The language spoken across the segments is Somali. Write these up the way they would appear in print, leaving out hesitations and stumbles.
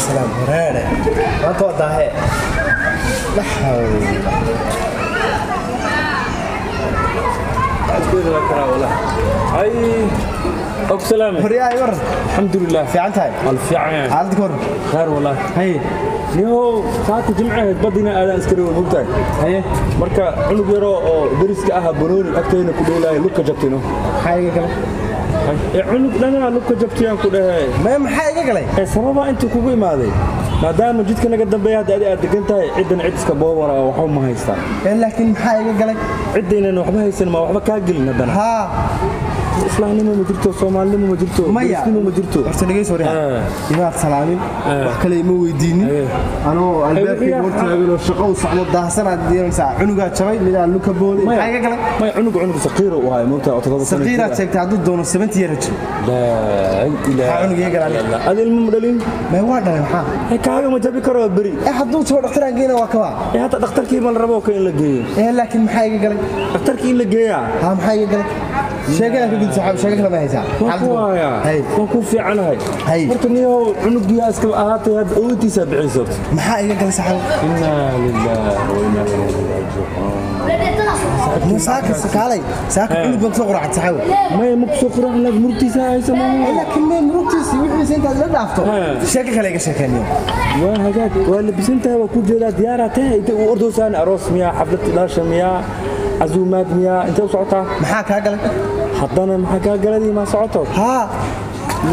السلام هرانا ما توضح لا حول أشكر لك والله أي أوك سلام هريا يورد الحمد لله في عنتها الفيعان عندك ور خير والله هي نيو ساعة جمعة بدينا أنا أسكري ومبتاع هي مركا عنو بيرو درس كأها بنوني أكترين كلها لوكا جبتينه حاجة كلا عنو لنا لوكا جبتيان كلها ما حاجة كلا سببا أنت كوبي ماذا ما دام جيت كنا قدام بيها هذه أنت عدنا عدس كبوورة وحوم ما هيستا لكن حاجة كلا عدنا إنه وحبها يصير ما وحبها كاجل ندنا ها إسلامي ما جرتو سومالي ما جرتو مسلمي ما جرتو أرسل سوريا إمام سلامي وحكي مو يديني أنا الباقي قلت له الشقة وصعد ده سنة ديال ساعة عنقة شوي من اللوكا بولي حاجة كلا ما عنق صغيرة وهاي ممتع أتضرب صغيرة تعدد دون 70 يرج لا إله عنق يقرأ لا هذا المدلين ما هو ده ها هيك هذا ما جابي كرو بري حدو صور دكتور جينا وكوا حتى دكتور كي ما ربوا كين لقيه لكن ما حاجة كلا دكتور كي لقيه ها ما حاجة كلا شاكل في صاحب شاكل ما هيسا هاي وكون في عنها هاي مرتني هو عنق جهاز كم أهاتي هاد أوتي 70 صوت ما حاجة كلا صاحب إنا لله وإنا إليه راجعون مساك سكالي ساك عنق مكسور عاد صاحب ما مكسور عن مرتي ساي سماه لكن ما مرتي سوي حسين هذا لا دافته شاكل كلا شاكل وهذاك ولا بسنتها وكل جلاد ديارته وأردو سان أروس مياه حفلة داش مياه عزومات مياه أنت وصعتها محاك هاجل حضنا محاك هاجل دي ما صعته ها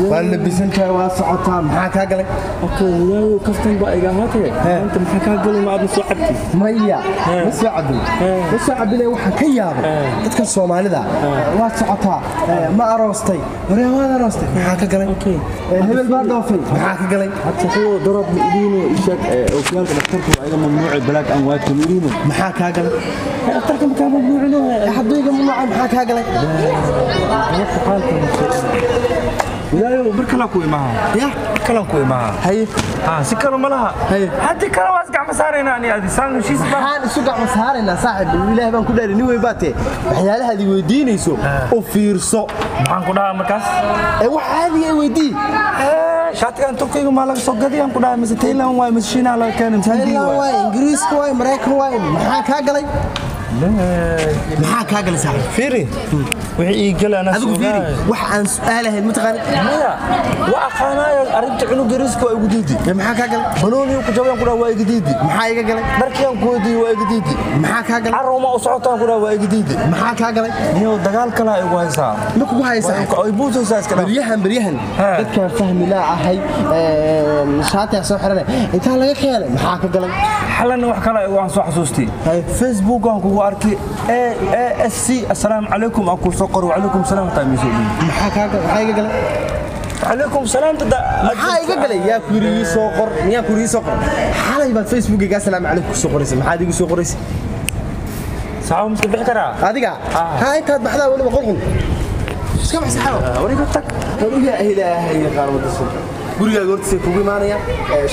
ولا بسنتها وصعتها محاك هاجل أوكي يا كفتن بقى جاهته أنت محاك هاجل ما عاد صعبتي مية بس عدو بس عدو لي وحنا كيابه تذكر الصومالي ذا وصعتها ما أروستي وريا ما أروستي محاك هاجل أوكي هبل باردوفي محاك هاجل حتى هو ضرب إيدينه إيشك وكان دكتورته أيضا ممنوع البلاد أموات كميرينه محاك هاجل دكتوركم كان ممنوع له حد يجي ممنوع محاك هاجل لا بركلا كوي معها يا بركلا كوي معها هي سكروا ملها هي حتى كلا واسقع مسارنا أنا هذه سان شيء سبب حان سوق مسارنا صاحب الولاية بان كلها نوي باتي حيالها هذه ويديني سو وفيرسو معن كلها مركز وحالي ويدي شاتي أن تركيا ما لك سوق دي أم كلها مستهلا واي مسشين على كان مسندي واي إنجليز واي أمريكا واي محاك هاجلي محاك هاجلي صاحب فيري وحي قال أنا فيري وحن سؤاله المتقن ماذا وأخانا أردت عنو جريسك واي جديدي محاك هاجلي بنوني وكجوان كلها واي جديدي محاك هاجلي بركيان كودي واي جديدي محاك هاجلي عروما أصعطان كلها واي جديدي محاك هاجلي نيو دجال كلا يقوي صار لكم هاي صاحب أي بوزو ساس كلا بريهن dadka fahmi la ahay shaati soo xiranay inta laga keenay maxaa ka galay xalana wax kale waan soo xasuustay Facebook aan kugu arkay ASC assalaamu calaykum aku soo qoro calaykum salaam taamiso maxaa ka galay عليكم سلام تدا maxaa iga galay yaa kuriyi soo qor miyaa kuriyi soo qor xalay baad Facebook-ga assalaamu calaykum soo qoraysay maxaad igu soo qoraysay saaw miska bixi karaa adiga ha intaad baxdaa waliba qolqol iska baxay xaw wariga tag wariga ilaahay qaarwada soo guriga goortiisa kugu imaanaya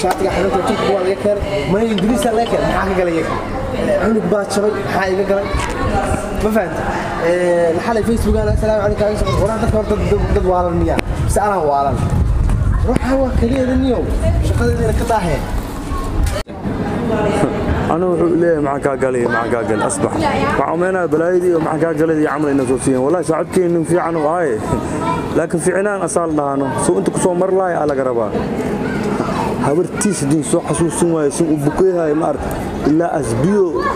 shaatiga xalalka turku waa laga keenay ma ingiriis laga keenay maxaa ka galay cunug baa jabay maxaa iga galay ma fahanti xalay Facebook-ga assalaamu calaykum qoraan dadka horta dad waalan miyaa بس أنا وارن روح هوا كليه اليوم شقدي أنا كطاحين أنا ليه معك قالي معك قال أصبح وعمينا بلايدي ومعك قالي عمل النسوسين والله ساعدتي إنه في عنو هاي لكن في عنان أصال لهانو سو أنت كسو مر لاي على قربا هبرتيش دين سو حسوسين واي سو بوكي هاي مارت إلا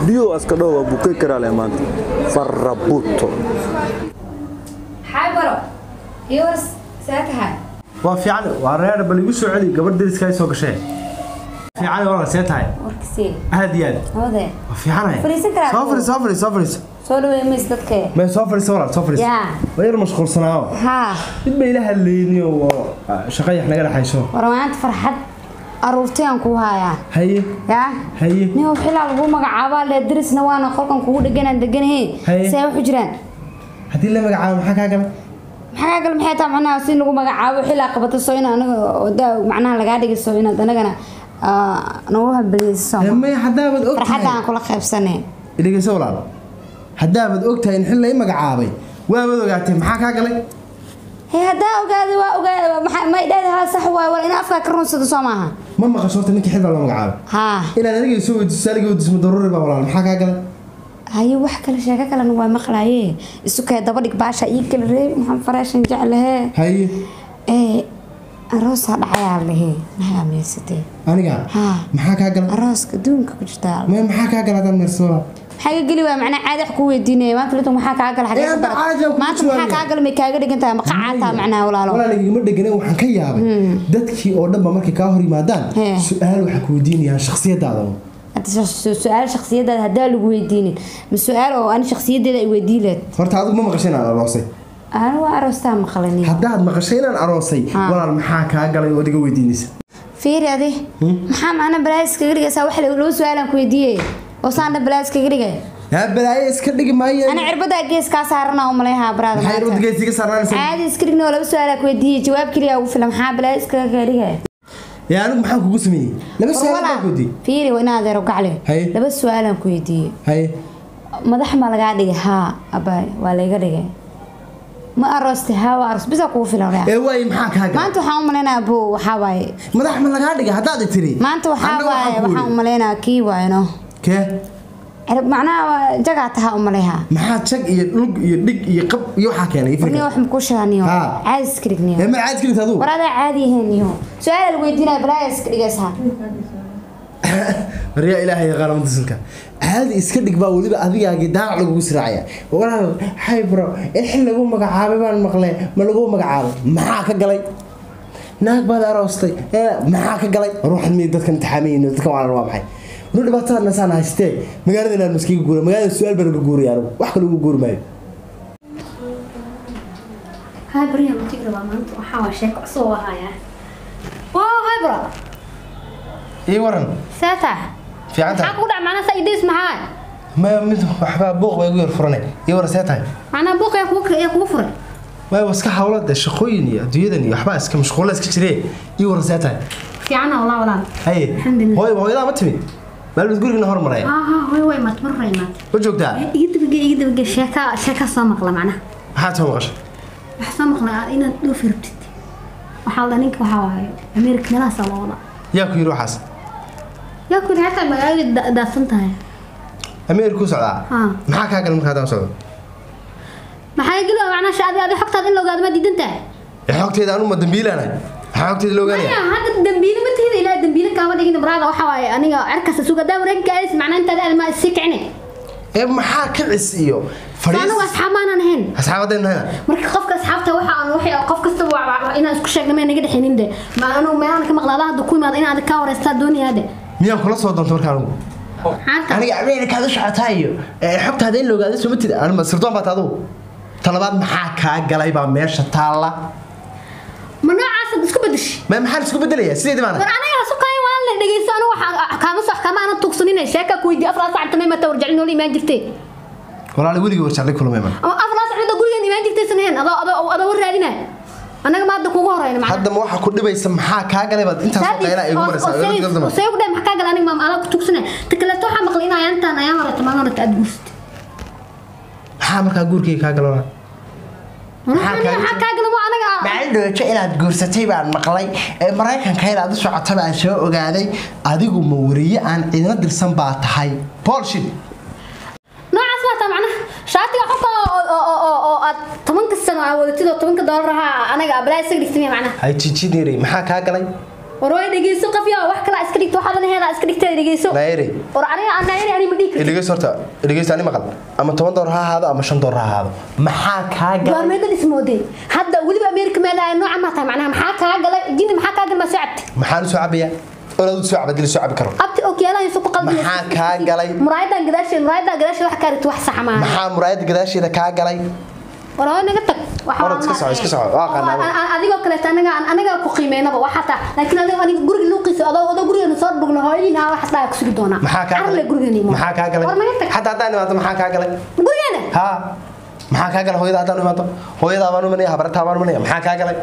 بيو أسكدوا بوكي كراله مان فربوتو حبرو يورس ساتها وفعلا وعرّينا بليوسو علي قبل درس كاي سوق شيء فعلا والله ساتها وركسي هادي هذا هذا وفعلا صفر سولو يمس دتك ما صفر يا غير مشغول صناعه ها بدي لها اللي شقي احنا قال حيشو ورمانت فرحت aruurteen ku haya haye niyo xilal ugu magacaaba la darisna waana qolkan kugu dhaganaan daganahay say wax jiraan hadii la magacaabo maxaa ka gal maxay taa macnaha si lagu magacaabo xilal qabato soo in anaga wada macnaha laga dhigay soo in anagana noo habliiso ma hadaabad ogtahay farxadaan kula qaybsanay idiga soo walaal hadaabad ogtahay in xil la magacaabay waabad ogaatay maxaa ka galay هذا وقاعد ما يدها صح ولا إن أفكار كرنسة سماها ما مقشورت إنك حلو ولا مقعد ها إلى أنا نيجي سوي تسالي ودس مضروري بقى ولا محاكا قال هاي wax kale sheeko kale waa maqlaayay isu kay daba dhig baasha ii kala reeb maxaan faraashan jeclahay هاي aroos dhacaya leeyahay nahameysatay aniga maxaa ka galan arooska duunka ku jirta maxaa ka galan meesoo حاجة قلي ومعنا عادة حكومة دينية ما تريدون محاكا عقل حاجة ما أنت محاكا عقل مكاجر دقنتها مقعاتها معنا ولا لا ولا اللي ما دقنا وحكي يابا دتكي أو دم مركي كاهري مادان سؤال وحكوا ديني شخصية هذا أنت سؤال شخصية ده هذا اللي يوديني من سؤال أو أنا شخصية ده يوديلك فرت هذا ما مقشين على راسي أنا وعروستها مخلني هذا مقشين على راسي ولا المحاكا عقل يودي ويدينيس فيري هذه محام أنا برايس كغير سوي حلو لو سؤال كويديه وصلنا بلاس كغيرة يا بلايس كدق ماي أنا عربت أجلس كاسرنا ومليها براد هاي رود جيسي كسرنا عادي سكرين ولا سؤال كويديه جواب كليه وفيلم حاب بلاس كغيرة يا أنا محام كوسمي لا بس سؤال كودي فيري وأنا ذا رجع له لا بس سؤال كويديه هاي ما ده حمل قاعد ها أباي ولا يقدر ما أرستها وأرست بس أقول في الأوراق. إيه واي محاك هذا. ما أنتوا حاملنا أبو وحواي. ما ده حمل قاعد هذا تري. ما أنتوا حواي وحاملنا كيوا إنه. كه. معناه جقعتها أمليها. محاد شق يلق يدق يقب يوحك يعني يفرق. إني وح مكوشانيو. عايز كريكنيو. ما عايز كريك هذا. ورا ده عادي هنيو. سؤال الويدينا بلايس كريجسها. ريا إلهي غرام دسلك هذه إسكدك باولي بقى هذه جدار على جسرعية وقال حي برو الحين لقوم مقعابي بان مقلي ما لقوم مقعابي معاك قلي ناك بدا روستي معاك قلي روح الميد دتك امتحامين دتك على الواقع نقول بطار نسان هاستي مقالدنا المسكين يقول مقالد السؤال بان يقول يا رب واخ لو يقول ماي هاي بريا ما تقرا ما انت وحاول شيك عصوها هاي هاي برا اي ورن ساتا في عندها حقود معنا سيديس معاي ما مد احباب بوق ويقول فرني اي ور ساتا معنا بوق يا كوفر ما واسك حاولت شقوين يا ديدني waxba iska mashquul iska jirey ii war saataa fiicana wala hay alxamdulillah hooyada ma timi meel mid guriga hor maray hooy ma tmarray ma ma joogtaa idibga sheeka soo maqla macna maxaa soo maqashay waxa soo maqla inaad dhoof rabtid waxa la ninka waxa waaye Amerika nala salooda yaa ku yiri waxaas yaa ku yiri hataa magaalada daafan tahay Amerika ku socdaa maxaa ka galan markaa socdo maxay galo macna shaadi aad xogtaad in loo gaadmo diidanta xogteeda anu ma dambiilaanay xogteeda loo gaanay hada dambiil ma tiida ilaa dambiil ka wada dhigin baraada waxa waaye aniga cirkaas suuga daawranka ay macna inta aad ma si kicne maxaa ka cis iyo fariis ana asxaabana ahayn asxaabadena marka qofka asxaabta waxa aan wixii qof kasta inaan isku sheegno ma naga dhaxinin de ma anu meelaan ka maqlaada hada ku imaad in aad ka wareysta dooniyade miyaan kula soo doonto markaa anigu aniga Amerika ka shaqataayo xogtaada in loo gaado soo matid ana sirdoon baad adu talabaad maxaa ka galay baa meesha taala ma noocaas isku bedeshay ma maxaa isku bedelaya sidii maana war aniga suqay waan la dhageysto anu waxa kaama sax kama ana tuqsanin sheeka ku weydi afraad saacad ma ta warjacin oo iimaan jirtay walaal wiliga warjacin kulmay ma afraad saacad guriga iimaan jirtay saneen adoo raadina anaga ma hadda kugu horeyna macna hadda ma waxa ku dhibaysa maxaa ka galay baad inta soo qeylaa igu maraysaa soo gudbay maxaa ka galay aniga ma ala ku tuqsanay takalato waxa maqlay inaan intaan ayaan horta ma horta aad guust maxaa markaa gurigay ka galay maxaa ka galay anaga macaan dhoojo inaad guursatay baan maqlay Mareykanka inaad u socotay baan soo ogaaday adigu ma wariye aan ciidana dirsan baa tahay bullshit noocaas ma taa macna shaatiga xubka oo aad 10 sano aan wadatid oo $10 anaga ablaay sigdhigtay macna hay jijidiri maxaa ka galay waroy dhageyso qafiya wax kala iska dhigto waxa la heela iska dhigtay dhageyso naayri war aniga ma dhigi dhageyso horta dhageyso ani maqal ama $10 ha ahaado ama $5 ha ahaado maxaa ka galay goormeed ismoodeen hadda waliba Amerika meel ay nooca ma taa macna maxaa ka galay jini maxaa ka galay ma socod maxaan soo cabaya oo soo cabadil soo cabi karo abti okiyaalaha soo qalbiga maxaa ka galay muraayada gadaasheeda wax ka rito wax sax ma maxaa muraayada gadaasheeda ka galay walaal naga tag waxa iska socod waa qanaa adiga kale anaga ku qiimeynaba waxa taa laakiin aniga guriga luuqiisa adoo guriga soo dhugno hooyina wax dhaay ku sugi doona arle guriga nimo maxaa ka galay hatta hadaan imaado maxaa ka galay gurigana ha maxaa ka galay hooyada hadaan imaado hooyada baan u manay habarta baan u manay maxaa ka galay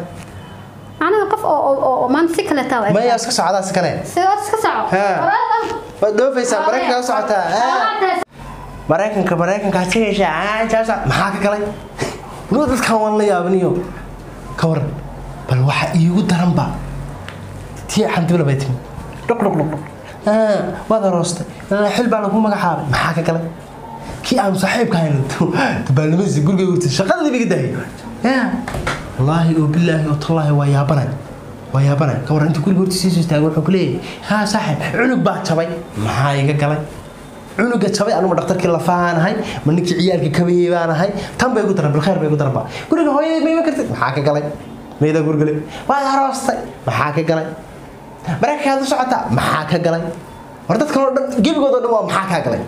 anaga qof oo maan si kale taa ma yaa iska socda iska kale iska soco wada doofaysa Mareykanka ka socota Mareykanka tiisha maxaa ka galay noo dadkan waan la yaabaniyo ka war bal waxa iigu daran ba tii xantibla baytin waad aroostay xil baa lagu magacaabay maxaa ka galay kii aan saaxiibka hayno tabaalnimadiisa guriga u tii shaqada dibiga dahay wallaahi oo billaahi oo tallaahi waa yaabana ka waran inta guriga hortiisa soo istaago wuxuu ku leeyahay haa saaxiib cunug baa jabay maxaa iga galay cunuga jabay anuma dhakhtarkii lafaanahay ma ninkii ciyaalka kabayay baanahay tan bay ugu daran bilkhayr bay ugu daran ba guriga hooyadii ma iman kartid maxaa ka galay mayda gurgale waad aroostay maxaa ka galay marakaad u socotaa maxaa ka galay war dadkan oo dhan gebigooda dhan waa maxaa ka galay